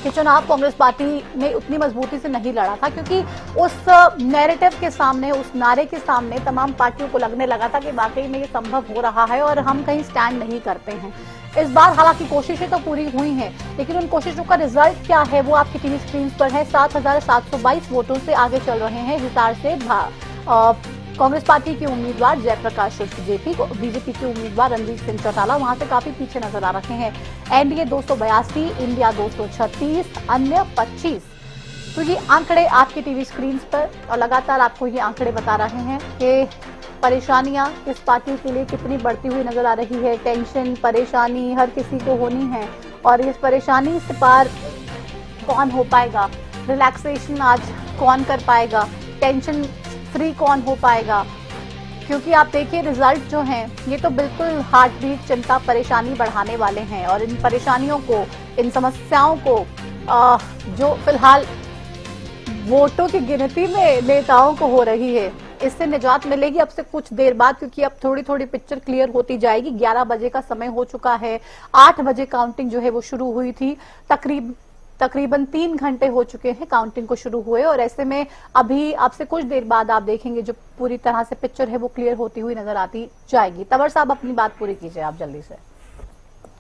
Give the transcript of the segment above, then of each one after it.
कि चुनाव कांग्रेस पार्टी ने उतनी मजबूती से नहीं लड़ा था, क्योंकि उस नैरेटिव के सामने, उस नारे के सामने तमाम पार्टियों को लगने लगा था कि वाकई में ये संभव हो रहा है और हम कहीं स्टैंड नहीं करते हैं। इस बार हालांकि कोशिशें तो पूरी हुई हैं, लेकिन उन कोशिशों का रिजल्ट क्या है वो आपकी टीवी स्क्रीन पर है। 7,722 वोटों से आगे चल रहे हैं हिसार से कांग्रेस पार्टी के उम्मीदवार जयप्रकाश उर्फ जेपी, बीजेपी के उम्मीदवार रणजीत सिंह चौटाला वहां से काफी पीछे नजर आ रहे हैं। एनडीए 282, इंडिया 236, अन्य 25। तो ये आंकड़े आपकी टीवी स्क्रीन पर और लगातार आपको ये आंकड़े बता रहे हैं कि परेशानियां किस पार्टी के लिए कितनी बढ़ती हुई नजर आ रही है। टेंशन, परेशानी हर किसी को होनी है और इस परेशानी से पार कौन हो पाएगा, रिलैक्सेशन आज कौन कर पाएगा, टेंशन फ्री कौन हो पाएगा। क्योंकि आप देखिए रिजल्ट जो हैं ये तो बिल्कुल हार्ट बीट, चिंता, परेशानी बढ़ाने वाले हैं और इन परेशानियों को, इन समस्याओं को जो फिलहाल वोटों की गिनती में नेताओं को हो रही है, इससे निजात मिलेगी अब से कुछ देर बाद, क्योंकि अब थोड़ी थोड़ी पिक्चर क्लियर होती जाएगी। 11 बजे का समय हो चुका है, 8 बजे काउंटिंग जो है वो शुरू हुई थी। तकरीबन 3 घंटे हो चुके हैं काउंटिंग को शुरू हुए और ऐसे में अभी आपसे कुछ देर बाद आप देखेंगे जो पूरी तरह से पिक्चर है वो क्लियर होती हुई नजर आती जाएगी। तंवर साहब अपनी बात पूरी कीजिए आप जल्दी से।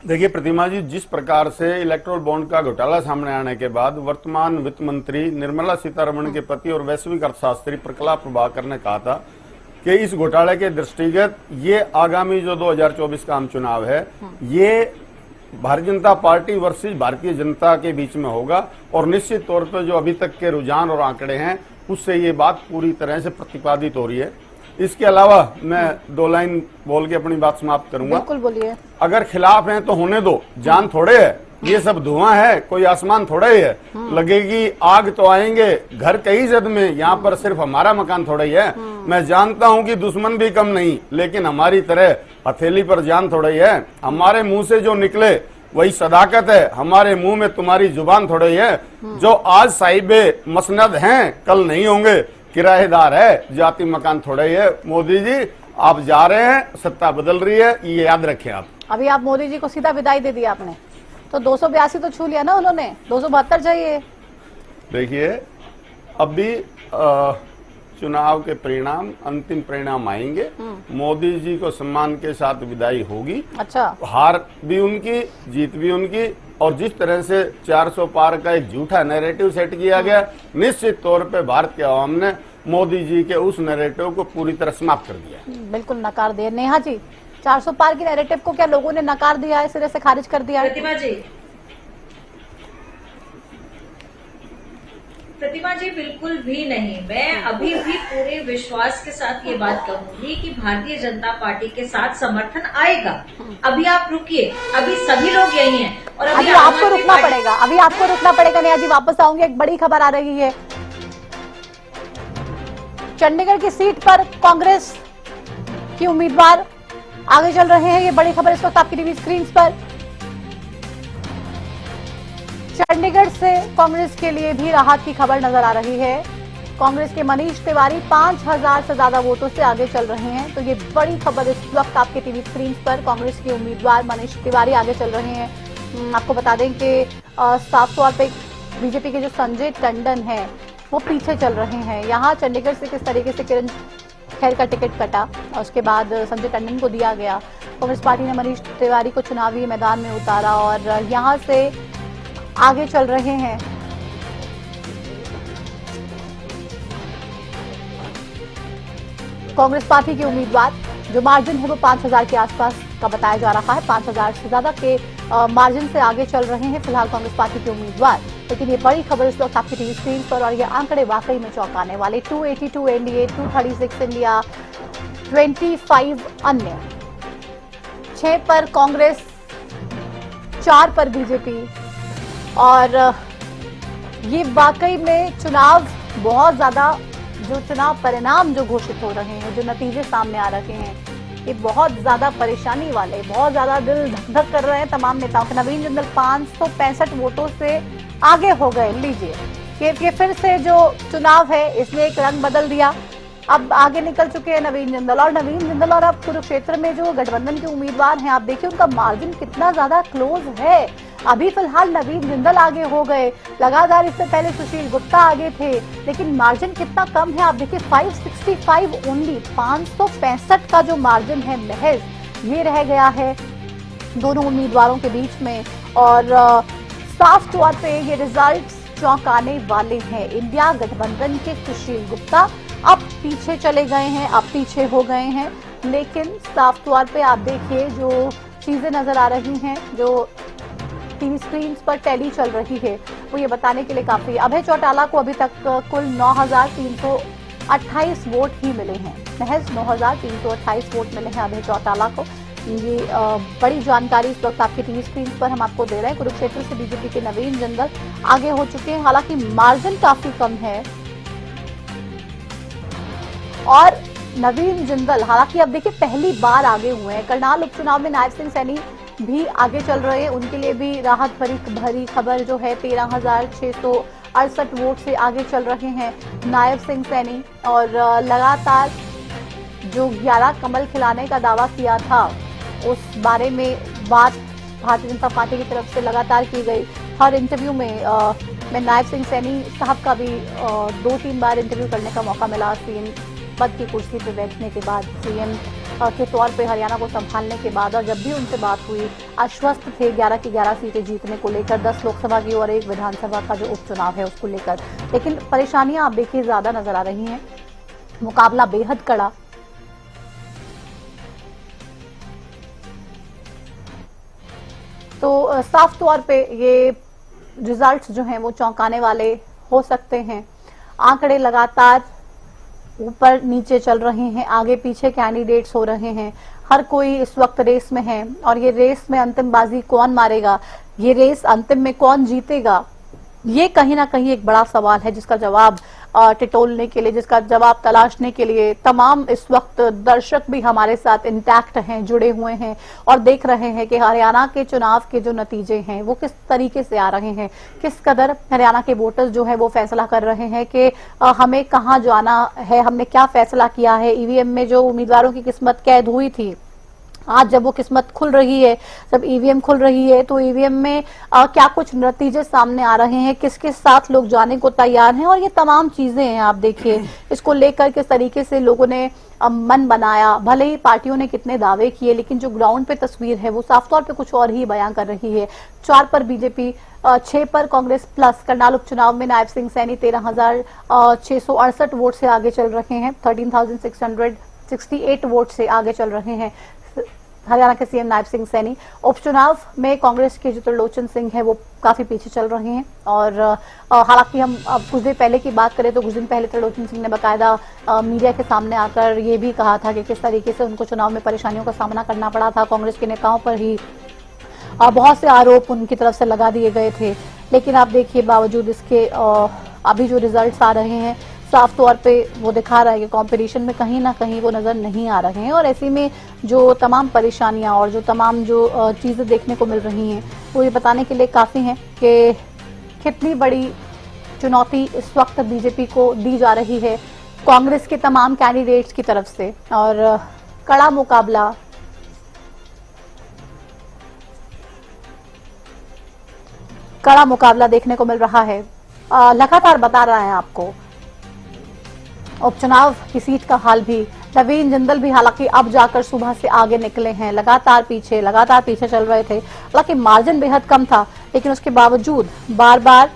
देखिए प्रतिमा जी, जिस प्रकार से इलेक्ट्रोल बॉन्ड का घोटाला सामने आने के बाद वर्तमान वित्त मंत्री निर्मला सीतारमण के पति और वैश्विक अर्थशास्त्री प्रकला प्रभाकर ने कहा था कि इस घोटाले के दृष्टिगत ये आगामी जो 2024 का आम चुनाव है ये भारतीय जनता पार्टी वर्सेस भारतीय जनता के बीच में होगा और निश्चित तौर पर जो अभी तक के रुझान और आंकड़े हैं उससे ये बात पूरी तरह से प्रतिपादित हो रही है। इसके अलावा मैं 2 लाइन बोल के अपनी बात समाप्त करूंगा। बिल्कुल बोलिए। अगर खिलाफ हैं तो होने दो, जान थोड़े है, ये सब धुआं है, कोई आसमान थोड़ा ही है। लगेगी आग तो आएंगे घर कई जद में, यहाँ पर सिर्फ हमारा मकान थोड़ा ही है। मैं जानता हूँ कि दुश्मन भी कम नहीं, लेकिन हमारी तरह हथेली पर जान थोड़ा ही है। हमारे मुंह से जो निकले वही सदाकत है, हमारे मुंह में तुम्हारी जुबान थोड़ा ही है। जो आज साहिबे मसनद हैं कल नहीं होंगे, किराएदार है, जाति मकान थोड़ा ही है। मोदी जी आप जा रहे हैं, सत्ता बदल रही है, ये याद रखें आप। अभी आप मोदी जी को सीधा विदाई दे दी आपने, तो 282 तो छू लिया ना उन्होंने, 272 चाहिए। देखिए अभी चुनाव के परिणाम, अंतिम परिणाम आएंगे, मोदी जी को सम्मान के साथ विदाई होगी। अच्छा, हार भी उनकी, जीत भी उनकी। और जिस तरह से 400 पार का एक झूठा नैरेटिव सेट किया गया, निश्चित तौर पे भारत के आवाम ने मोदी जी के उस नैरेटिव को पूरी तरह समाप्त कर दिया। बिल्कुल नकार दिया। नेहा जी, 400 पार की नैरेटिव को क्या लोगों ने नकार दिया है, सिरे से खारिज कर दिया? प्रतिमा जी बिल्कुल भी नहीं। मैं अभी भी पूरे विश्वास के साथ ये बात कहूंगी कि भारतीय जनता पार्टी के साथ समर्थन आएगा। अभी आप रुकिए, अभी सभी लोग यही हैं और अभी आपको रुकना पड़ेगा, अभी आपको रुकना पड़ेगा। नेहा जी वापस आऊंगी, एक बड़ी खबर आ रही है। चंडीगढ़ की सीट पर कांग्रेस के उम्मीदवार आगे चल रहे हैं, ये बड़ी खबर इस वक्त आपकी टीवी स्क्रीन पर। चंडीगढ़ से कांग्रेस के लिए भी राहत की खबर नजर आ रही है। कांग्रेस के मनीष तिवारी 5000 से ज्यादा वोटों से आगे चल रहे हैं, तो ये बड़ी खबर इस वक्त आपके टीवी स्क्रीन पर। कांग्रेस के उम्मीदवार मनीष तिवारी आगे चल रहे हैं। आपको बता दें कि साफ तौर पे बीजेपी के जो संजय टंडन है वो पीछे चल रहे हैं। यहाँ चंडीगढ़ से किस तरीके से किरण खैर का टिकट कटा और उसके बाद संजय टंडन को दिया गया, कांग्रेस पार्टी ने मनीष तिवारी को चुनावी मैदान में उतारा और यहाँ से आगे चल रहे हैं। कांग्रेस पार्टी के उम्मीदवार, जो मार्जिन है वो 5000 के आसपास का बताया जा रहा है, 5000 से ज्यादा के मार्जिन से आगे चल रहे हैं फिलहाल कांग्रेस पार्टी के उम्मीदवार। लेकिन ये बड़ी खबर इस वक्त आपकी टीवी स्क्रीन पर और ये आंकड़े वाकई में चौंकाने वाले। 282 एनडीए, 236 इंडिया, 25 अन्य, 6 पर कांग्रेस, 4 पर बीजेपी। और ये वाकई में चुनाव बहुत ज्यादा, जो चुनाव परिणाम जो घोषित हो रहे हैं, जो नतीजे सामने आ रहे हैं, ये बहुत ज्यादा परेशानी वाले, बहुत ज्यादा दिल धक धक कर रहे हैं तमाम नेताओं के। नवीन जिंदल 565 वोटों से आगे हो गए। लीजिए कि फिर से जो चुनाव है इसने एक रंग बदल दिया। अब आगे निकल चुके हैं नवीन जिंदल और अब कुरुक्षेत्र में जो गठबंधन के उम्मीदवार हैं, आप देखिए उनका मार्जिन कितना ज्यादा क्लोज है। अभी फिलहाल नवीन जिंदल आगे हो गए, लगातार इससे पहले सुशील गुप्ता आगे थे, लेकिन मार्जिन कितना कम है आप देखिए, 565 ओनली, 565 का जो मार्जिन है महज ये रह गया है दोनों उम्मीदवारों के बीच में। और साफ तौर पे ये रिजल्ट्स चौंकाने वाले हैं। इंडिया गठबंधन के सुशील गुप्ता अब पीछे चले गए हैं, अब पीछे हो गए हैं, लेकिन साफ तौर पे आप देखिए जो चीजें नजर आ रही हैं, जो टीवी स्क्रीन पर टैली चल रही है, वो ये बताने के लिए काफी। अभय चौटाला को अभी तक कुल 9,328 वोट ही मिले हैं, महज 9,328 वोट मिले हैं अभय चौटाला को। ये बड़ी जानकारी इस वक्त आपके टीवी स्क्रीन पर हम आपको दे रहे हैं। कुरुक्षेत्र से बीजेपी के नवीन जिंदल आगे हो चुके हैं, हालांकि मार्जिन काफी कम है। और नवीन जिंदल हालांकि अब देखिए पहली बार आगे हुए हैं। करनाल उपचुनाव में नायब सिंह सैनी भी आगे चल रहे हैं, उनके लिए भी राहत भरी खबर जो है, 13,668 वोट से आगे चल रहे हैं नायब सिंह सैनी। और लगातार जो 11 कमल खिलाने का दावा किया था, उस बारे में बात भारतीय जनता पार्टी की तरफ से लगातार की गई। हर इंटरव्यू में मैं नायब सिंह सैनी साहब का भी 2-3 बार इंटरव्यू करने का मौका मिला। सीएम पद की कुर्सी पर बैठने के बाद, सीएम के तौर पे हरियाणा को संभालने के बाद, और जब भी उनसे बात हुई आश्वस्त थे 11 की 11 सीटें जीतने को लेकर, 10 लोकसभा की और 1 विधानसभा का जो उपचुनाव है उसको लेकर। लेकिन परेशानियां आप देखिए ज्यादा नजर आ रही हैं, मुकाबला बेहद कड़ा। तो साफ तौर पे ये रिजल्ट्स जो हैं वो चौंकाने वाले हो सकते हैं। आंकड़े लगातार ऊपर नीचे चल रहे हैं, आगे पीछे कैंडिडेट्स हो रहे हैं, हर कोई इस वक्त रेस में है। और ये रेस में अंतिम बाजी कौन मारेगा, ये रेस अंतिम में कौन जीतेगा, ये कहीं ना कहीं एक बड़ा सवाल है, जिसका जवाब टिटोलने के लिए, जिसका जवाब तलाशने के लिए तमाम इस वक्त दर्शक भी हमारे साथ इंटैक्ट हैं, जुड़े हुए हैं और देख रहे हैं कि हरियाणा के चुनाव के जो नतीजे हैं वो किस तरीके से आ रहे हैं, किस कदर हरियाणा के वोटर्स जो है वो फैसला कर रहे हैं कि हमें कहाँ जाना है, हमने क्या फैसला किया है। ईवीएम में जो उम्मीदवारों की किस्मत कैद हुई थी, आज जब वो किस्मत खुल रही है, जब ईवीएम खुल रही है, तो ईवीएम में क्या कुछ नतीजे सामने आ रहे हैं, किसके साथ लोग जाने को तैयार हैं, और ये तमाम चीजें हैं। आप देखिए इसको लेकर किस तरीके से लोगों ने मन बनाया। भले ही पार्टियों ने कितने दावे किए, लेकिन जो ग्राउंड पे तस्वीर है वो साफ तौर पे कुछ और ही बयां कर रही है। 4 पर बीजेपी, 6 पर कांग्रेस प्लस। करनाल उपचुनाव में नायब सिंह सैनी 13,668 वोट से आगे चल रहे हैं, 13,668 वोट से आगे चल रहे हैं हरियाणा के सीएम नायब सिंह सैनी। उपचुनाव में कांग्रेस के जो त्रिलोचन सिंह है वो काफी पीछे चल रहे हैं। और हालांकि हम अब कुछ देर पहले की बात करें तो कुछ दिन पहले त्रिलोचन सिंह ने बाकायदा मीडिया के सामने आकर ये भी कहा था कि किस तरीके से उनको चुनाव में परेशानियों का सामना करना पड़ा था। कांग्रेस के नेताओं पर ही बहुत से आरोप उनकी तरफ से लगा दिए गए थे। लेकिन आप देखिए बावजूद इसके अभी जो रिजल्ट्स आ रहे हैं, साफ तौर पे वो दिखा रहा है कि कंपटीशन में कहीं ना कहीं वो नजर नहीं आ रहे हैं। और ऐसे में जो तमाम परेशानियां और जो तमाम जो चीजें देखने को मिल रही हैं वो ये बताने के लिए काफी हैं कि कितनी बड़ी चुनौती इस वक्त बीजेपी को दी जा रही है कांग्रेस के तमाम कैंडिडेट्स की तरफ से। और कड़ा मुकाबला देखने को मिल रहा है। लगातार बता रहा है आपको उपचुनाव की सीट का हाल भी। नवीन जिंदल भी हालांकि अब जाकर सुबह से आगे निकले हैं, लगातार पीछे चल रहे थे। हालांकि मार्जिन बेहद कम था, लेकिन उसके बावजूद बार बार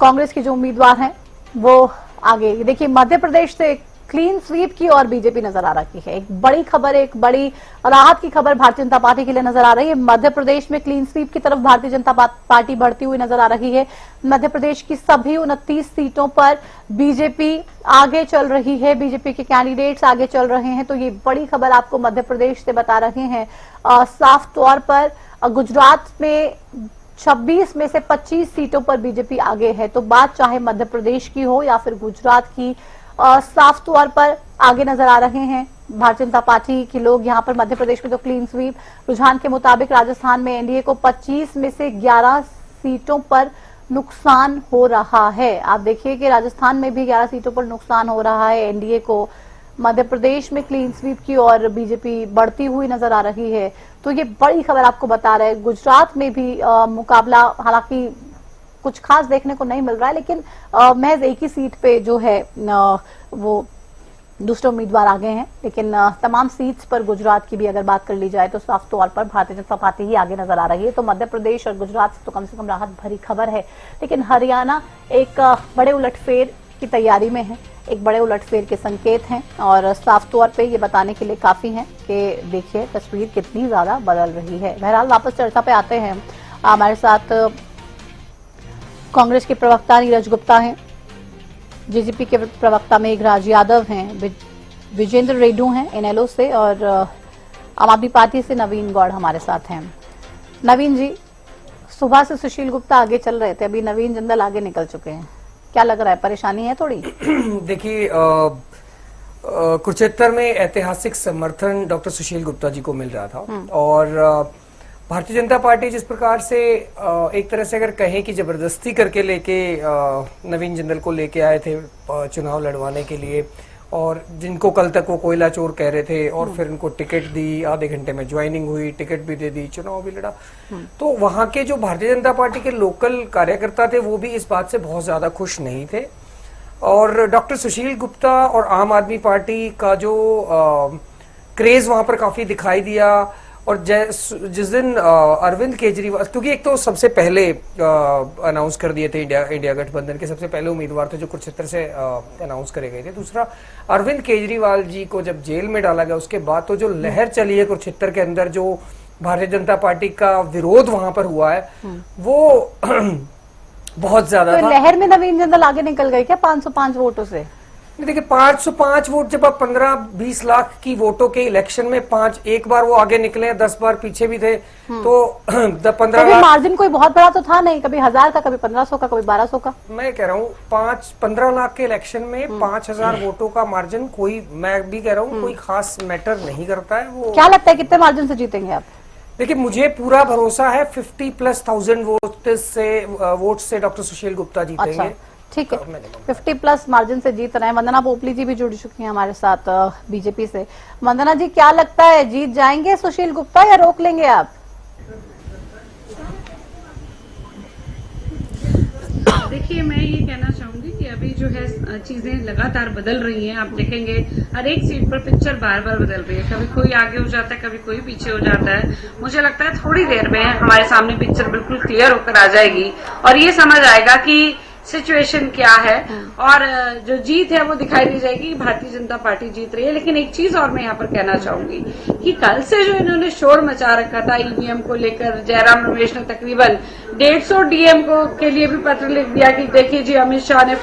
कांग्रेस के जो उम्मीदवार हैं वो आगे। देखिए मध्य प्रदेश से क्लीन स्वीप की और बीजेपी नजर आ रही है। एक बड़ी खबर, एक बड़ी राहत की खबर भारतीय जनता पार्टी के लिए नजर आ रही है। मध्य प्रदेश में क्लीन स्वीप की तरफ भारतीय जनता पार्टी बढ़ती हुई नजर आ रही है। मध्य प्रदेश की सभी 29 सीटों पर बीजेपी आगे चल रही है, बीजेपी के कैंडिडेट्स आगे चल रहे हैं। तो ये बड़ी खबर आपको मध्य प्रदेश से बता रहे हैं। साफ तौर पर गुजरात में 26 में से 25 सीटों पर बीजेपी आगे है। तो बात चाहे मध्य प्रदेश की हो या फिर गुजरात की, साफ तौर पर आगे नजर आ रहे हैं भारतीय जनता पार्टी के लोग। यहां पर मध्य प्रदेश में तो क्लीन स्वीप रुझान के मुताबिक राजस्थान में एनडीए को 25 में से 11 सीटों पर नुकसान हो रहा है। आप देखिए कि राजस्थान में भी 11 सीटों पर नुकसान हो रहा है एनडीए को। मध्य प्रदेश में क्लीन स्वीप की और बीजेपी बढ़ती हुई नजर आ रही है। तो ये बड़ी खबर आपको बता रहे हैं। गुजरात में भी मुकाबला हालांकि कुछ खास देखने को नहीं मिल रहा है, लेकिन महज एक ही सीट पे जो है वो दूसरे उम्मीदवार आगे हैं। लेकिन तमाम सीट्स पर गुजरात की भी अगर बात कर ली जाए तो साफ तौर पर भारतीय जनता पार्टी ही आगे नजर आ रही है। तो मध्य प्रदेश और गुजरात से तो कम राहत भरी खबर है, लेकिन हरियाणा एक बड़े उलटफेर की तैयारी में है, एक बड़े उलटफेर के संकेत हैं और साफ तौर पे ये बताने के लिए काफी है कि देखिए तस्वीर कितनी ज्यादा बदल रही है। बहरहाल वापस चर्चा पे आते हैं। हमारे साथ कांग्रेस के प्रवक्ता नीरज गुप्ता हैं, जेजेपी के प्रवक्ता मेघराज यादव हैं, विजेंद्र रेड्डू हैं इनेलो से और आम आदमी पार्टी से नवीन गौड़ हमारे साथ हैं। नवीन जी, सुबह से सुशील गुप्ता आगे चल रहे थे, अभी नवीन जिंदल आगे निकल चुके हैं, क्या लग रहा है, परेशानी है थोड़ी? देखिए, कुरुक्षेत्र में ऐतिहासिक समर्थन डॉक्टर सुशील गुप्ता जी को मिल रहा था और भारतीय जनता पार्टी जिस प्रकार से एक तरह से अगर कहें कि जबरदस्ती करके लेके नवीन जिंदल को लेके आए थे चुनाव लड़वाने के लिए, और जिनको कल तक वो कोयला चोर कह रहे थे और फिर उनको टिकट दी, आधे घंटे में ज्वाइनिंग हुई, टिकट भी दे दी, चुनाव भी लड़ा, तो वहां के जो भारतीय जनता पार्टी के लोकल कार्यकर्ता थे वो भी इस बात से बहुत ज्यादा खुश नहीं थे। और डॉक्टर सुशील गुप्ता और आम आदमी पार्टी का जो क्रेज वहां पर काफी दिखाई दिया। और जिस दिन अरविंद केजरीवाल, क्योंकि एक तो सबसे पहले अनाउंस कर दिए थे इंडिया गठबंधन के सबसे पहले उम्मीदवार थे जो कुरुक्षेत्र से अनाउंस करे गए थे। दूसरा, अरविंद केजरीवाल जी को जब जेल में डाला गया उसके बाद तो जो लहर चली है कुरुक्षेत्र के अंदर, जो भारतीय जनता पार्टी का विरोध वहां पर हुआ है वो बहुत ज्यादा था। लहर में नवीन जिंदल आगे निकल गए क्या 505 वोटों से? देखिए, 505 वोट, जब आप 15-20 लाख की वोटों के इलेक्शन में एक बार वो आगे निकले, 10 बार पीछे भी थे, तो 15 लाख मार्जिन कोई बहुत बड़ा तो था नहीं, कभी 1000 का, कभी 1500 का, कभी 1200 का। मैं कह रहा हूँ 15 लाख के इलेक्शन में 5000 वोटों का मार्जिन कोई, मैं भी कह रहा हूँ कोई खास मैटर नहीं करता है। वो क्या लगता है कितने मार्जिन से जीतेंगे आप? देखिए, मुझे पूरा भरोसा है 50,000+ वोट से डॉक्टर सुशील गुप्ता जीतेंगे। अच्छा, ठीक है, 50+ मार्जिन से जीत रहे हैं। वंदना पोपली जी भी जुड़ चुकी हैं हमारे साथ बीजेपी से। वंदना जी, क्या लगता है जीत जाएंगे सुशील गुप्ता या रोक लेंगे आप? देखिए, मैं ये कहना चाहूंगी कि अभी जो है चीजें लगातार बदल रही हैं। आप देखेंगे हर एक सीट पर पिक्चर बार बार बदल रही है, कभी कोई आगे हो जाता है, कभी कोई पीछे हो जाता है। मुझे लगता है थोड़ी देर में हमारे सामने पिक्चर बिल्कुल क्लियर होकर आ जाएगी और ये समझ आएगा कि सिचुएशन क्या है और जो जीत है वो दिखाई दे जाएगी, भारतीय जनता पार्टी जीत रही है। लेकिन एक चीज और मैं यहाँ पर कहना चाहूंगी कि कल से जो इन्होंने शोर मचा रखा था ईवीएम को लेकर, जयराम रमेश ने तकरीबन 150 डीएम को के लिए भी पत्र लिख दिया कि देखिए जी अमित शाह ने।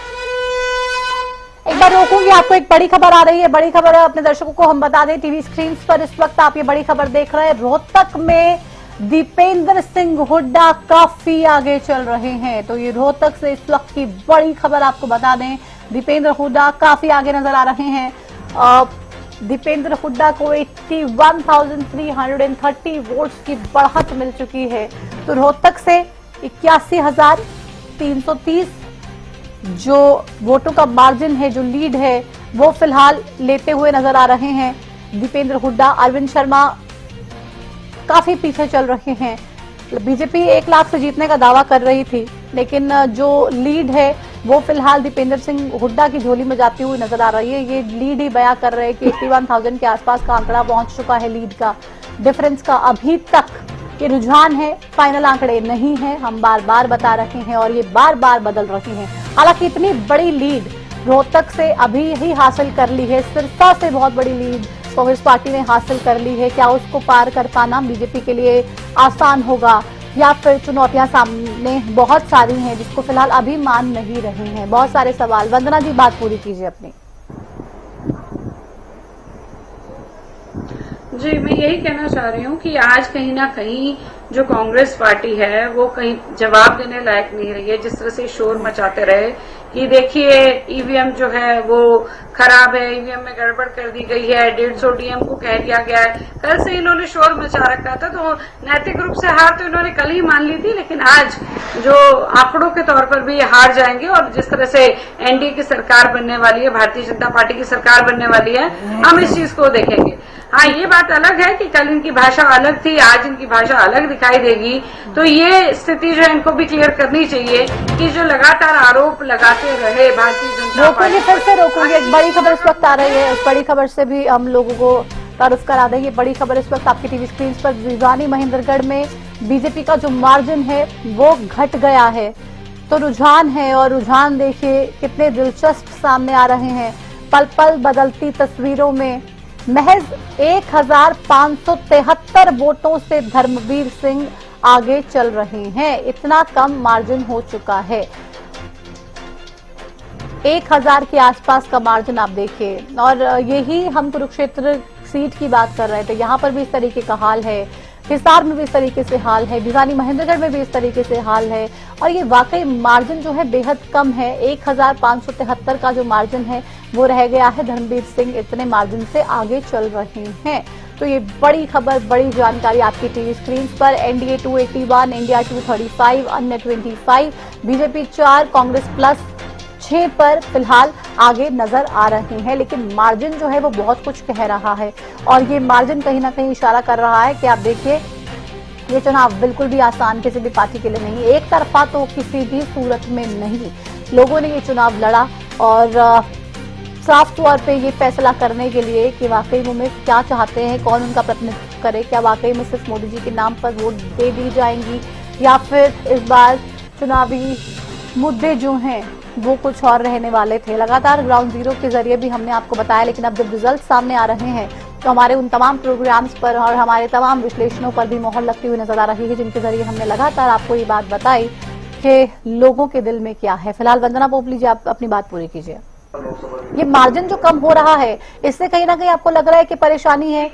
एक बार रोकूंगी आपको, एक बड़ी खबर आ रही है। बड़ी खबर अपने दर्शकों को हम बता दें, टीवी स्क्रीन पर इस वक्त आप ये बड़ी खबर देख रहे हैं। रोहतक में दीपेंद्र सिंह हुड्डा काफी आगे चल रहे हैं। तो ये रोहतक से इस वक्त की बड़ी खबर आपको बता दें, दीपेंद्र हुड्डा काफी आगे नजर आ रहे हैं। दीपेंद्र हुड्डा को 81,330 वोट्स की बढ़त मिल चुकी है। तो रोहतक से 81,330 जो वोटों का मार्जिन है, जो लीड है, वो फिलहाल लेते हुए नजर आ रहे हैं दीपेंद्र हुड्डा। अरविंद शर्मा काफी पीछे चल रहे हैं। बीजेपी 1 लाख से जीतने का दावा कर रही थी, लेकिन जो लीड है वो फिलहाल दीपेंद्र सिंह हुड्डा की झोली में जाती हुई नजर आ रही है। ये लीड ही बयां कर रहे हैं कि 81,000 के आसपास का आंकड़ा पहुंच चुका है लीड का, डिफरेंस का। अभी तक ये रुझान है, फाइनल आंकड़े नहीं है, हम बार बार बता रहे हैं और ये बार बार बदल रही हैं। हालांकि इतनी बड़ी लीड रोहतक से अभी ही हासिल कर ली है, सिरसा से बहुत बड़ी लीड कांग्रेस पार्टी ने हासिल कर ली है। क्या उसको पार कर पाना बीजेपी के लिए आसान होगा या फिर चुनौतियां सामने बहुत सारी हैं जिसको फिलहाल अभी मान नहीं रहे हैं? बहुत सारे सवाल। वंदना जी, बात पूरी कीजिए अपनी। जी, मैं यही कहना चाह रही हूँ कि आज कहीं ना कहीं जो कांग्रेस पार्टी है वो कहीं जवाब देने लायक नहीं रही है। जिस तरह से शोर मचाते रहे कि देखिए ईवीएम जो है वो खराब है, ईवीएम में गड़बड़ कर दी गई है, 150 डीएम को कह दिया गया है। कल से इन्होंने शोर मचा रखा था, तो नैतिक रूप से हार तो इन्होंने कल ही मान ली थी, लेकिन आज जो आंकड़ों के तौर पर भी ये हार जाएंगे। और जिस तरह से एनडीए की सरकार बनने वाली है, भारतीय जनता पार्टी की सरकार बनने वाली है, हम इस चीज को देखेंगे। हाँ, ये बात अलग है कि कल इनकी भाषा अलग थी, आज इनकी भाषा अलग दिखाई देगी। तो ये स्थिति जो है इनको भी क्लियर करनी चाहिए कि जो लगातार आरोप लगाते रहे भारतीय जनता पार्टी। रोकूंगी, फिर से रोकूंगी। एक बड़ी खबर इस वक्त आ रही है, उस बड़ी खबर से भी हम लोगों को तारुफ करा देंगे। बड़ी खबर इस वक्त आपकी टीवी स्क्रीन पर, भिवानी महेंद्रगढ़ में बीजेपी का जो मार्जिन है वो घट गया है। तो रुझान है, और रुझान देखिए कितने दिलचस्प सामने आ रहे हैं। पल पल बदलती तस्वीरों में महज 1573 वोटों से धर्मवीर सिंह आगे चल रहे हैं। इतना कम मार्जिन हो चुका है, 1000 के आसपास का मार्जिन आप देखिए। और यही हम कुरुक्षेत्र सीट की बात कर रहे थे, यहां पर भी इस तरीके का हाल है, हिसार में भी इस तरीके से हाल है, भिवानी महेंद्रगढ़ में भी इस तरीके से हाल है। और ये वाकई मार्जिन जो है बेहद कम है, 1573 का जो मार्जिन है वो रह गया है। धर्मवीर सिंह इतने मार्जिन से आगे चल रहे हैं। तो ये बड़ी खबर, बड़ी जानकारी आपकी टीवी स्क्रीन पर। एनडीए 281, इंडिया 235, अन्य 25, बीजेपी 4, कांग्रेस प्लस 6 पर फिलहाल आगे नजर आ रहे हैं। लेकिन मार्जिन जो है वो बहुत कुछ कह रहा है, और ये मार्जिन कहीं ना कहीं इशारा कर रहा है कि आप देखिए ये चुनाव बिल्कुल भी आसान किसी भी पार्टी के लिए नहीं, एक तरफा तो किसी भी सूरत में नहीं। लोगों ने ये चुनाव लड़ा और साफ तौर पे ये फैसला करने के लिए कि वाकई वो में क्या चाहते हैं, कौन उनका प्रतिनिधित्व करे, क्या वाकई में सिर्फ मोदी जी के नाम पर वोट दे दी जाएंगी, या फिर इस बार चुनावी मुद्दे जो हैं वो कुछ और रहने वाले थे। लगातार ग्राउंड जीरो के जरिए भी हमने आपको बताया, लेकिन अब जब रिजल्ट सामने आ रहे हैं तो हमारे उन तमाम प्रोग्राम्स पर और हमारे तमाम विश्लेषणों पर भी मोहर लगती हुई नजर आ रही है, जिनके जरिए हमने लगातार आपको ये बात बताई कि लोगों के दिल में क्या है। फिलहाल वंदना पोपली जी, आप अपनी बात पूरी कीजिए। ये मार्जिन जो कम हो रहा है, इससे कहीं ना कहीं आपको लग रहा है कि परेशानी है?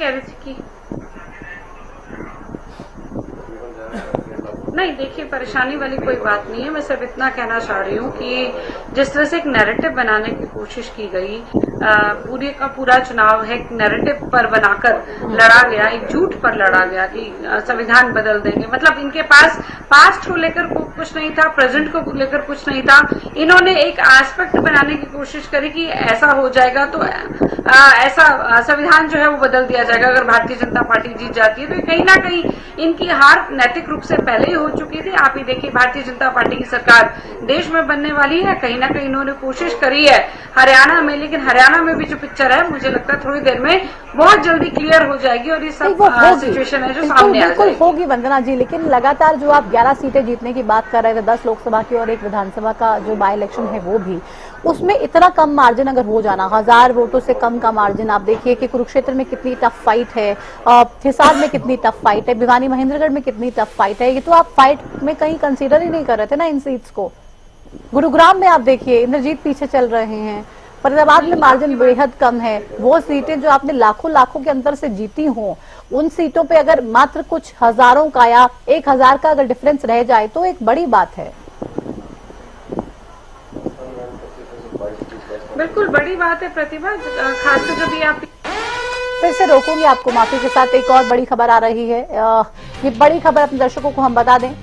नहीं, देखिए परेशानी वाली कोई बात नहीं है। मैं सिर्फ इतना कहना चाह रही हूँ कि जिस तरह से एक नैरेटिव बनाने की कोशिश की गई, पूरे का पूरा चुनाव है एक नैरेटिव पर बनाकर लड़ा गया, एक झूठ पर लड़ा गया कि संविधान बदल देंगे। मतलब इनके पास पास्ट को लेकर कुछ नहीं था, प्रेजेंट को लेकर कुछ नहीं था। इन्होंने एक एस्पेक्ट बनाने की कोशिश करी कि ऐसा हो जाएगा तो ऐसा संविधान जो है वो बदल दिया जाएगा अगर भारतीय जनता पार्टी जीत जाती है। तो कहीं ना कहीं इनकी हार नैतिक रूप से पहले ही हो चुकी थी। आप ही देखिए भारतीय जनता पार्टी की सरकार देश में बनने वाली है, कहीं ना कहीं इन्होंने कोशिश करी है हरियाणा में, लेकिन हरियाणा में भी जो पिक्चर है मुझे लगता है थोड़ी देर में बहुत जल्दी क्लियर हो जाएगी और ये सब सिचुएशन है जो सामने आ जाएगी। होगी वंदना जी, लेकिन लगातार जो आप 11 सीटें जीतने की बात कर रहे थे, 10 लोकसभा की और 1 विधानसभा का जो बाई इलेक्शन है वो भी, उसमें इतना कम मार्जिन अगर हो जाना, 1000 वोटों से कम का मार्जिन, आप देखिए कि कुरुक्षेत्र में कितनी टफ फाइट है, हिसार में कितनी टफ फाइट है, भिवानी महेंद्रगढ़ में कितनी टफ फाइट है। ये तो आप फाइट में कहीं कंसीडर ही नहीं कर रहे थे ना इन सीट्स को। गुरुग्राम में आप देखिए इंद्रजीत पीछे चल रहे हैं, फरीदाबाद में मार्जिन बेहद कम है। वो सीटें जो आपने लाखों के अंतर से जीती हों, उन सीटों पे अगर मात्र कुछ हजारों का या 1000 का अगर डिफरेंस रह जाए तो एक बड़ी बात है। बिल्कुल बड़ी बात है प्रतिभा, खासकर जब ये आप फिर से रोकूंगी आपको माफी के साथ। एक और बड़ी खबर आ रही है, ये बड़ी खबर अपने दर्शकों को हम बता दें।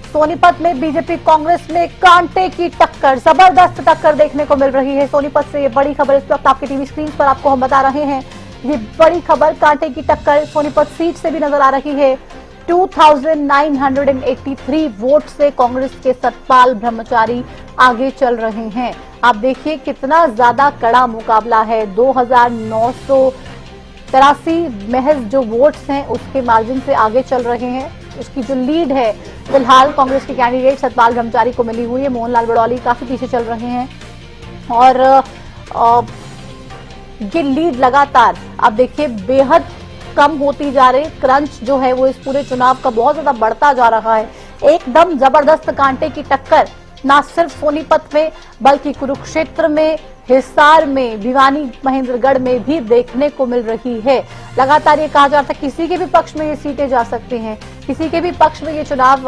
सोनीपत में बीजेपी कांग्रेस में कांटे की टक्कर, जबरदस्त टक्कर देखने को मिल रही है। सोनीपत से ये बड़ी खबर इस वक्त आपके टीवी स्क्रीन पर आपको हम बता रहे हैं। ये बड़ी खबर, कांटे की टक्कर सोनीपत सीट से भी नजर आ रही है। 2983 वोट से कांग्रेस के सतपाल ब्रह्मचारी आगे चल रहे हैं। आप देखिए कितना ज्यादा कड़ा मुकाबला है। 2983 महज जो वोट्स हैं उसके मार्जिन से आगे चल रहे हैं। उसकी जो लीड है फिलहाल कांग्रेस के कैंडिडेट सतपाल ब्रह्मचारी को मिली हुई है। मोहनलाल बड़ौली काफी पीछे चल रहे हैं और ये लीड लगातार आप देखिए बेहद कम होती जा रही। क्रंच जो है वो इस पूरे चुनाव का बहुत ज्यादा बढ़ता जा रहा है। एकदम जबरदस्त कांटे की टक्कर न सिर्फ सोनीपत में बल्कि कुरुक्षेत्र में, हिसार में, भिवानी महेंद्रगढ़ में भी देखने को मिल रही है। लगातार ये कहा जाता है किसी के भी पक्ष में ये सीटें जा सकती हैं, किसी के भी पक्ष में ये चुनाव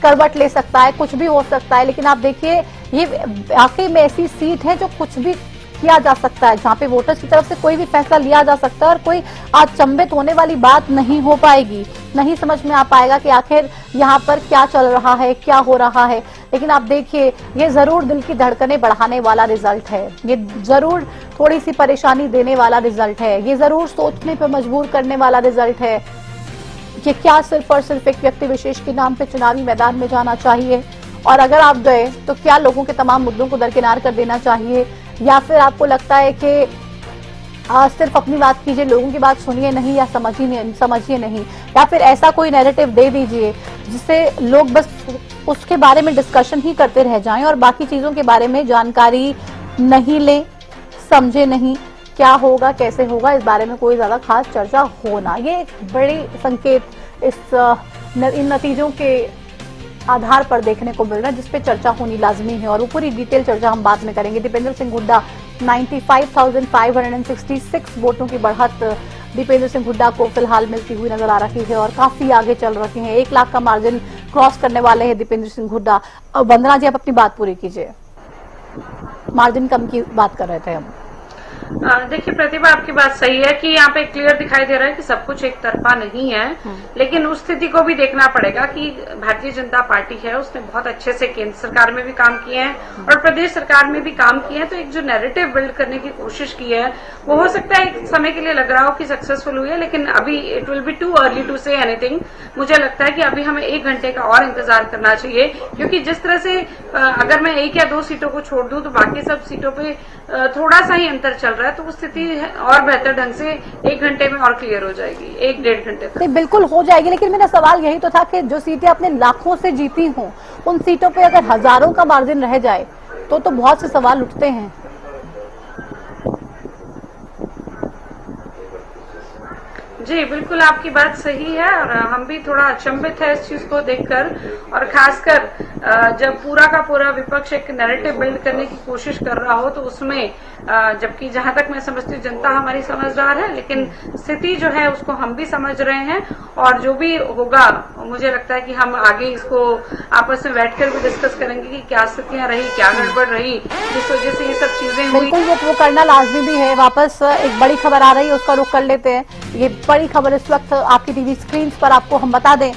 करवट ले सकता है, कुछ भी हो सकता है। लेकिन आप देखिए ये वाकई में ऐसी सीट है जो कुछ भी किया जा सकता है, जहां पे वोटर्स की तरफ से कोई भी फैसला लिया जा सकता है और कोई अचंभित होने वाली बात नहीं हो पाएगी, नहीं समझ में आ पाएगा कि आखिर यहाँ पर क्या चल रहा है, क्या हो रहा है। लेकिन आप देखिए, ये जरूर दिल की धड़कनें बढ़ाने वाला रिजल्ट है, ये जरूर थोड़ी सी परेशानी देने वाला रिजल्ट है, ये जरूर सोचने पर मजबूर करने वाला रिजल्ट है कि क्या सिर्फ और सिर्फ एक व्यक्ति विशेष के नाम पे चुनावी मैदान में जाना चाहिए, और अगर आप गए तो क्या लोगों के तमाम मुद्दों को दरकिनार कर देना चाहिए, या फिर आपको लगता है कि सिर्फ अपनी बात कीजिए, लोगों की बात सुनिए नहीं या समझिए नहीं, या फिर ऐसा कोई नैरेटिव दे दीजिए जिससे लोग बस उसके बारे में डिस्कशन ही करते रह जाएं और बाकी चीजों के बारे में जानकारी नहीं लें, समझे नहीं क्या होगा, कैसे होगा, इस बारे में कोई ज्यादा खास चर्चा हो ना। ये एक बड़ी संकेत इन नतीजों के आधार पर देखने को मिल रहा है, जिसपे चर्चा होनी लाजमी है और वो पूरी डिटेल चर्चा हम बाद में करेंगे। दीपेंद्र सिंह हुड्डा 95,566 वोटों की बढ़त दीपेंद्र सिंह हुड्डा को फिलहाल मिलती हुई नजर आ रही है और काफी आगे चल रहे हैं, 1 लाख का मार्जिन क्रॉस करने वाले हैं दीपेंद्र सिंह हुड्डा। वंदना जी, आप अपनी बात पूरी कीजिए, मार्जिन कम की बात कर रहे थे हम। देखिए प्रतिभा, आपकी बात सही है कि यहाँ पे क्लियर दिखाई दे रहा है कि सब कुछ एक तरफा नहीं है, लेकिन उस स्थिति को भी देखना पड़ेगा कि भारतीय जनता पार्टी है उसने बहुत अच्छे से केंद्र सरकार में भी काम किए हैं और प्रदेश सरकार में भी काम किए हैं, तो एक जो नैरेटिव बिल्ड करने की कोशिश की है वो हो सकता है एक समय के लिए लग रहा हो कि सक्सेसफुल हुई है, लेकिन अभी it will be too early to say anything. मुझे लगता है कि अभी हमें 1 घंटे का और इंतजार करना चाहिए, क्योंकि जिस तरह से अगर मैं 1 या 2 सीटों को छोड़ दूं तो बाकी सब सीटों पे थोड़ा सा ही अंतर चल रहा है, तो वो स्थिति और बेहतर ढंग से 1 घंटे में और क्लियर हो जाएगी, 1-1.5 घंटे तक। बिल्कुल हो जाएगी, लेकिन मेरा सवाल यही तो था कि जो सीटें आपने लाखों से जीती हों, उन सीटों पे अगर हजारों का मार्जिन रह जाए तो बहुत से सवाल उठते हैं। जी बिल्कुल, आपकी बात सही है और हम भी थोड़ा अचंभित है इस चीज को देखकर, और खासकर जब पूरा का पूरा विपक्ष एक नैरेटिव बिल्ड करने की कोशिश कर रहा हो तो उसमें जबकि जहां तक मैं समझती हूँ जनता हमारी समझदार है, लेकिन स्थिति जो है उसको हम भी समझ रहे हैं और जो भी होगा मुझे लगता है कि हम आगे इसको आपस में बैठकर भी डिस्कस करेंगे कि क्या स्थितियां रही, क्या गड़बड़ रही, जिस वजह से ये सब चीजें हुई। बिल्कुल, वो करना लाजमी भी है। वापस एक बड़ी खबर आ रही है, उसका रुख कर लेते हैं। ये बड़ी खबर इस वक्त आपकी टीवी स्क्रीन पर आपको हम बता दें,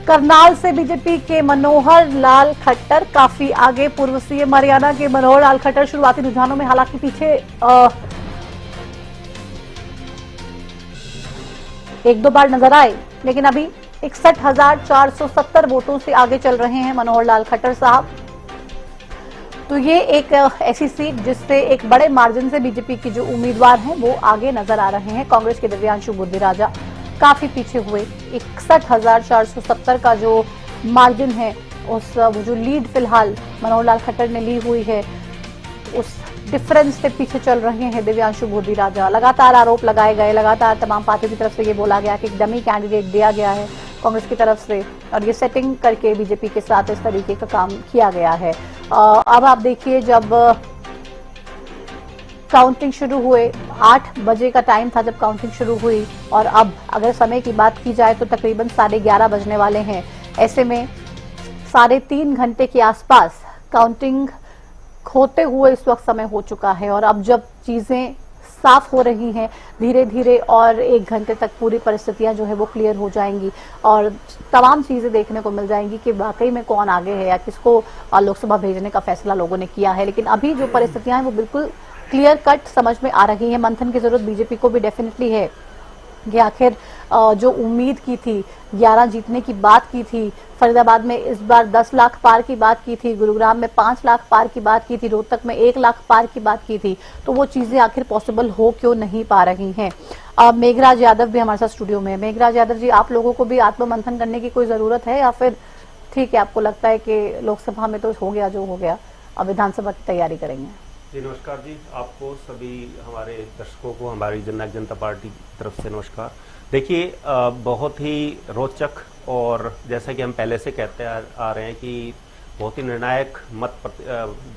करनाल से बीजेपी के मनोहर लाल खट्टर काफी आगे, पूर्व सीएम हरियाणा के मनोहर लाल खट्टर शुरुआती रुझानों में हालांकि पीछे 1-2 बार नजर आए, लेकिन अभी 61,470 वोटों से आगे चल रहे हैं मनोहर लाल खट्टर साहब। तो ये एक ऐसी सीट जिससे एक बड़े मार्जिन से बीजेपी की जो उम्मीदवार हैं वो आगे नजर आ रहे हैं। कांग्रेस के दिव्यांशु बुद्धिराजा काफी पीछे हुए, 61,470 का जो मार्जिन है, उस वो जो लीड फिलहाल मनोहर लाल खट्टर ने ली हुई है, उस डिफरेंस से पीछे चल रहे हैं दिव्यांशु बुद्धिराजा। लगातार आरोप लगाए गए, लगातार तमाम पार्टियों की तरफ से ये बोला गया कि एक डमी कैंडिडेट दिया गया है कांग्रेस की तरफ से और ये सेटिंग करके बीजेपी के साथ इस तरीके का काम किया गया है। अब आप देखिए, जब काउंटिंग शुरू हुए, 8 बजे का टाइम था जब काउंटिंग शुरू हुई, और अब अगर समय की बात की जाए तो तकरीबन 11:30 बजने वाले हैं। ऐसे में 3.5 घंटे के आसपास काउंटिंग होते हुए इस वक्त समय हो चुका है और अब जब चीजें साफ हो रही हैं धीरे धीरे और 1 घंटे तक पूरी परिस्थितियां जो है वो क्लियर हो जाएंगी और तमाम चीजें देखने को मिल जाएंगी कि वाकई में कौन आगे है या किसको लोकसभा भेजने का फैसला लोगों ने किया है। लेकिन अभी जो परिस्थितियां हैं वो बिल्कुल क्लियर कट समझ में आ रही है। मंथन की जरूरत बीजेपी को भी डेफिनेटली है कि आखिर जो उम्मीद की थी, 11 जीतने की बात की थी, फरीदाबाद में इस बार 10 लाख पार की बात की थी, गुरुग्राम में 5 लाख पार की बात की थी, रोहतक में 1 लाख पार की बात की थी, तो वो चीजें आखिर पॉसिबल हो क्यों नहीं पा रही हैं। मेघराज यादव भी हमारे साथ स्टूडियो में है। मेघराज यादव जी, आप लोगों को भी आत्ममंथन करने की कोई जरूरत है या फिर ठीक है, आपको लगता है कि लोकसभा में तो हो गया जो हो गया, अब विधानसभा की तैयारी करेंगे? जी नमस्कार जी, आपको सभी हमारे दर्शकों को हमारी जननायक जनता पार्टी की तरफ से नमस्कार। देखिए, बहुत ही रोचक और जैसा कि हम पहले से कहते आ रहे हैं कि बहुत ही निर्णायक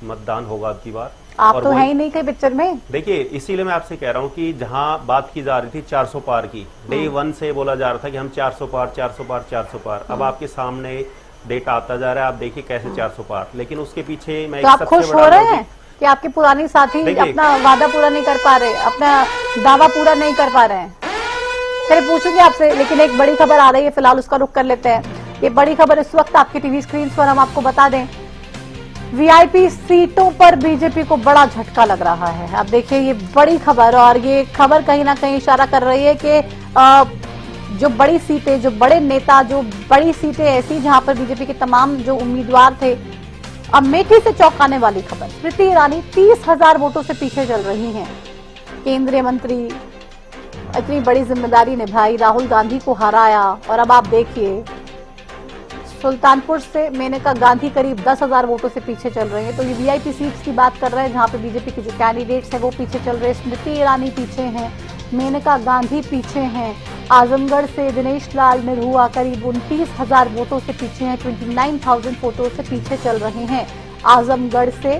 मतदान होगा अब की बार। आप तो है ही नहीं कहीं पिक्चर में। देखिए, इसीलिए मैं आपसे कह रहा हूं कि जहां बात की जा रही थी 400 पार की, डे 1 से बोला जा रहा था कि हम 400 पार 400 पार 400 पार, अब आपके सामने डेटा आता जा रहा है, आप देखिए कैसे 400 पार, लेकिन उसके पीछे मैं तो आप खुश हो रहे हैं कि आपके पुरानी साथी देखिए। अपना वादा पूरा नहीं कर पा रहे, अपना दावा पूरा नहीं कर पा रहे हैं? चलिए पूछूंगी आपसे, लेकिन एक बड़ी खबर आ रही है, फिलहाल उसका रुख कर लेते हैं। ये बड़ी खबर इस वक्त आपकी टीवी स्क्रीन पर हम आपको बता दें, वीआईपी सीटों पर बीजेपी को बड़ा झटका लग रहा है। आप देखिए ये बड़ी खबर, और ये खबर कहीं ना कहीं इशारा कर रही है कि जो बड़ी सीटें, जो बड़े नेता, जो बड़ी सीटें ऐसी जहां पर बीजेपी के तमाम जो उम्मीदवार थे, अमेठी से चौंकाने वाली खबर, स्मृति ईरानी 30,000 वोटों से पीछे चल रही हैं। केंद्रीय मंत्री, इतनी बड़ी जिम्मेदारी निभाई, राहुल गांधी को हराया, और अब आप देखिए सुल्तानपुर से मेनका गांधी करीब 10,000 वोटों से पीछे चल रहे हैं। तो ये वीआईपी सीट्स की बात कर रहे हैं जहां पे बीजेपी के जो कैंडिडेट्स हैं वो पीछे चल रहे हैं। स्मृति ईरानी पीछे हैं, मेनका गांधी पीछे हैं, आजमगढ़ से दिनेश लाल निरहुआ करीब 29,000 वोटों से पीछे हैं, 29,000 वोटों से पीछे चल रहे हैं आजमगढ़ से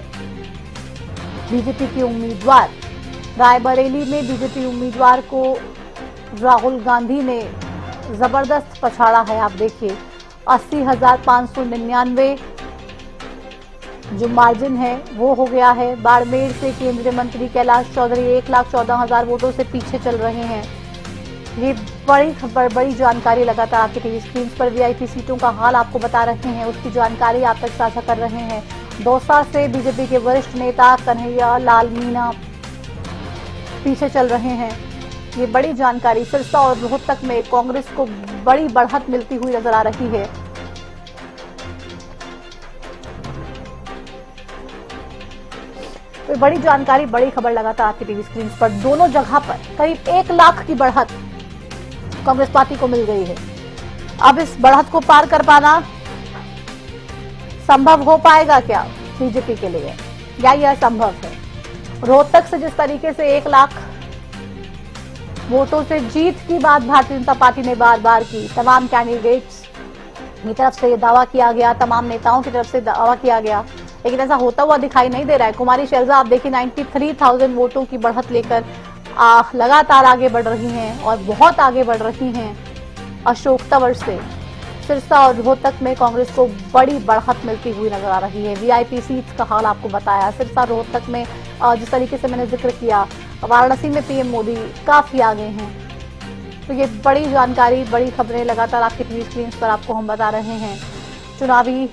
बीजेपी के उम्मीदवार। रायबरेली में बीजेपी उम्मीदवार को राहुल गांधी ने जबरदस्त पछाड़ा है। आप देखिए 80,599 जो मार्जिन है वो हो गया है। बाड़मेर से केंद्रीय मंत्री कैलाश चौधरी 1,14,000 वोटों से पीछे चल रहे हैं। ये बड़ी खबर, बड़ी जानकारी लगातार आपकी टीवी स्क्रीन पर वीआईपी सीटों का हाल आपको बता रहे हैं, उसकी जानकारी आप तक साझा कर रहे हैं। दौसा से बीजेपी के वरिष्ठ नेता कन्हैया लाल मीणा पीछे चल रहे हैं। ये बड़ी जानकारी। सिरसा और रोहतक में कांग्रेस को बड़ी बढ़त मिलती हुई नजर आ रही है। तो बड़ी जानकारी, बड़ी खबर लगातार आपकी टीवी स्क्रीन पर। दोनों जगह पर करीब 1 लाख की बढ़त कांग्रेस पार्टी को मिल गई है। अब इस बढ़त को पार कर पाना संभव हो पाएगा क्या बीजेपी के लिए, या यह असंभव है? रोहतक से जिस तरीके से 1 लाख वोटों से जीत की बात भारतीय जनता पार्टी ने बार बार की, तमाम कैंडिडेट्स की तरफ से ये दावा किया गया, तमाम नेताओं की तरफ से दावा किया गया, लेकिन ऐसा होता हुआ दिखाई नहीं दे रहा है। कुमारी शैलजा आप देखिए 93,000 वोटों की बढ़त लेकर लगातार आगे बढ़ रही हैं, और बहुत आगे बढ़ रही हैं। अशोक तंवर से सिरसा और रोहतक में कांग्रेस को बड़ी बढ़त मिलती हुई नजर आ रही है। वीआईपी सीट्स का हाल आपको बताया। सिरसा रोहतक में जिस तरीके से मैंने जिक्र किया, वाराणसी में पीएम मोदी काफी आगे हैं। तो ये बड़ी जानकारी, बड़ी खबरें लगातार आपकी टीवी स्क्रीन पर आपको हम बता रहे हैं। चुनावी